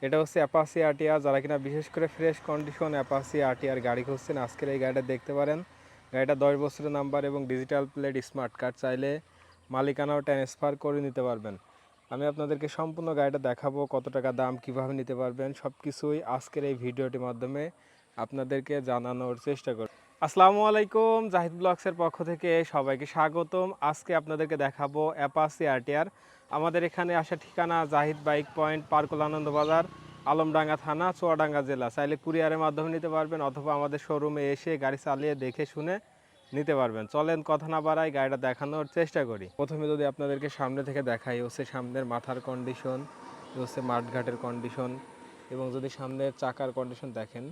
এটা হচ্ছে Apache RTR. যারা কিনা বিশেষ করে ফ্রেশ কন্ডিশন অ্যাপাচি আরটিআর গাড়ি খুঁজছেন, আজকের এই গাড়িটা দেখতে পারেন। গাড়িটা 10 বছরের নাম্বার এবং ডিজিটাল প্লেট স্মার্ট কার্ড, চাইলে মালিকানাও ট্রান্সফার করে নিতে পারবেন। আমি আপনাদেরকে সম্পূর্ণ গাড়িটা দেখাবো, কত টাকা দাম, কিভাবে নিতে পারবেন, সব কিছুই আজকের এই ভিডিওটির মাধ্যমে আপনাদেরকে জানানোর চেষ্টা করব। আসসালামু আলাইকুম, জাহিদ ব্লগসের পক্ষ থেকে সবাইকে স্বাগতম। আজকে আপনাদেরকে দেখাবো অ্যাপাচি আরটিআর। আমাদের এখানে আসার ঠিকানা জাহিদ বাইক পয়েন্ট, পার্কুল আনন্দ বাজার, আলমডাঙ্গা থানা, চুয়াডাঙ্গা জেলা। চাইলে কুরিয়ারের মাধ্যমে নিতে পারবেন অথবা আমাদের শোরুমে এসে গাড়ি চালিয়ে দেখে শুনে নিতে পারবেন। চলেন কথা না বাড়াই, গাড়িটা দেখানোর চেষ্টা করি। প্রথমে যদি আপনাদেরকে সামনে থেকে দেখাই, হচ্ছে সামনের মাথার কন্ডিশন, হচ্ছে মাঠঘাটের কন্ডিশন, এবং যদি সামনের চাকার কন্ডিশন দেখেন,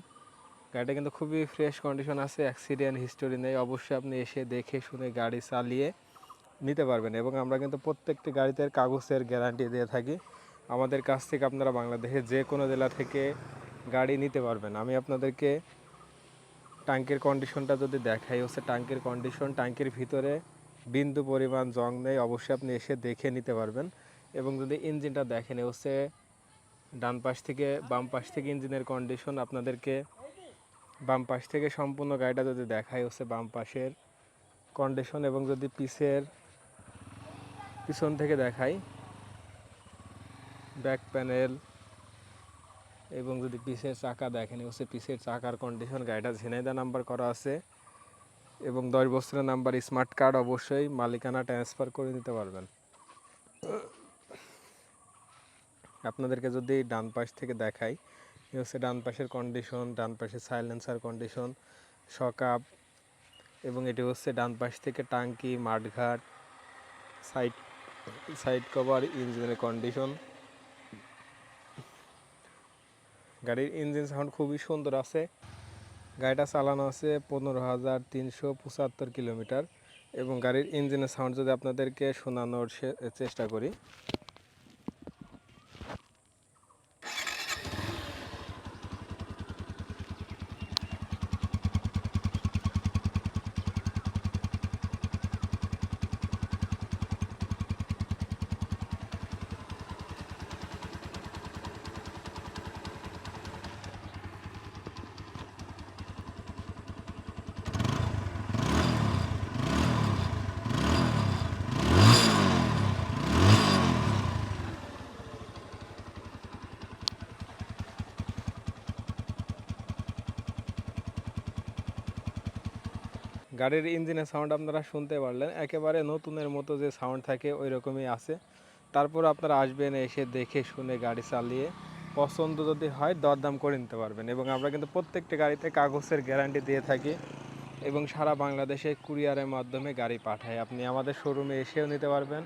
গাড়িটা কিন্তু খুবই ফ্রেশ কন্ডিশন আছে, অ্যাক্সিডেন্ট হিস্টোরি নেই। অবশ্যই আপনি এসে দেখে শুনে গাড়ি চালিয়ে নিতে পারবেন। এবং আমরা কিন্তু প্রত্যেকটি গাড়িতে কাগজের গ্যারান্টি দিয়ে থাকি। আমাদের কাছ থেকে আপনারা বাংলাদেশের যে কোনো জেলা থেকে গাড়ি নিতে পারবেন। আমি আপনাদেরকে ট্যাঙ্কের কন্ডিশনটা যদি দেখাই, হচ্ছে ট্যাঙ্কের কন্ডিশন, ট্যাঙ্কের ভিতরে বিন্দু পরিমাণ জং নেই। অবশ্যই আপনি এসে দেখে নিতে পারবেন। এবং যদি ইঞ্জিনটা দেখেন, হচ্ছে ডান পাশ থেকে বাম পাশ থেকে ইঞ্জিনের কন্ডিশন আপনাদেরকে বাম পাশ থেকে সম্পূর্ণ গাড়িটা যদি দেখাই, হচ্ছে বাম পাশের কন্ডিশন। এবং যদি পিছন থেকে দেখাই, ব্যাক প্যানেল এবং যদি পিছের চাকা দেখেন, হচ্ছে পিছের চাকার কন্ডিশন। গাড়িটা ঝিনাইদহ নাম্বার করা আছে এবং 10 বছরের নাম্বার স্মার্ট কার্ড। অবশ্যই মালিকানা ট্রান্সফার করে নিতে পারবেন। আপনাদেরকে যদি ডান পাশ থেকে দেখাই, এই হচ্ছে ডান পাশের কন্ডিশন, ডান পাশের সাইলেন্সার কন্ডিশন, শকআপ, এবং এটি হচ্ছে ডান পাশ থেকে টাঙ্কি, মাঠঘাট, সাইড কভার, ইঞ্জিনের কন্ডিশন। গাড়ির ইঞ্জিন সাউন্ড খুবই সুন্দর আছে। গাড়িটা চালানো আছে 15,375 কিলোমিটার। এবং গাড়ির ইঞ্জিনের সাউন্ড যদি আপনাদেরকে শোনানোর চেষ্টা করি, গাড়ির ইঞ্জিনের সাউন্ড আপনারা শুনতে পারলেন, একেবারে নতুনের মতো যে সাউন্ড থাকে ওই রকমই আছে। তারপর আপনারা আসবেন, এসে দেখে শুনে গাড়ি চালিয়ে পছন্দ যদি হয় দরদাম করে নিতে পারবেন। এবং আমরা কিন্তু প্রত্যেকটা গাড়িতে কাগজের গ্যারান্টি দিয়ে থাকি এবং সারা বাংলাদেশে কুরিয়ারের মাধ্যমে গাড়ি পাঠাই। আপনি আমাদের শোরুমে এসেও নিতে পারবেন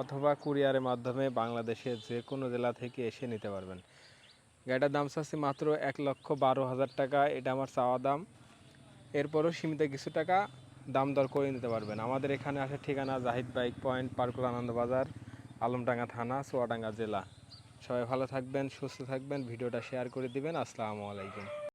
অথবা কুরিয়ারের মাধ্যমে বাংলাদেশের যে কোনো জেলা থেকে এসে নিতে পারবেন। গাড়িটার দাম চাচ্ছি মাত্র 1,12,000 টাকা, এটা আমার চাওয়া দাম। এরপরও সীমিত কিছু টাকা দাম দর করে নিতে পারবেন। আমাদের এখানে আসার ঠিকানা জাহিদ বাইক পয়েন্ট, পার্কুল আনন্দ বাজার, আলমডাঙ্গা থানা, চুয়াডাঙ্গা জেলা। সবাই ভালো থাকবেন, সুস্থ থাকবেন, ভিডিওটা শেয়ার করে দিবেন। আসসালামু আলাইকুম।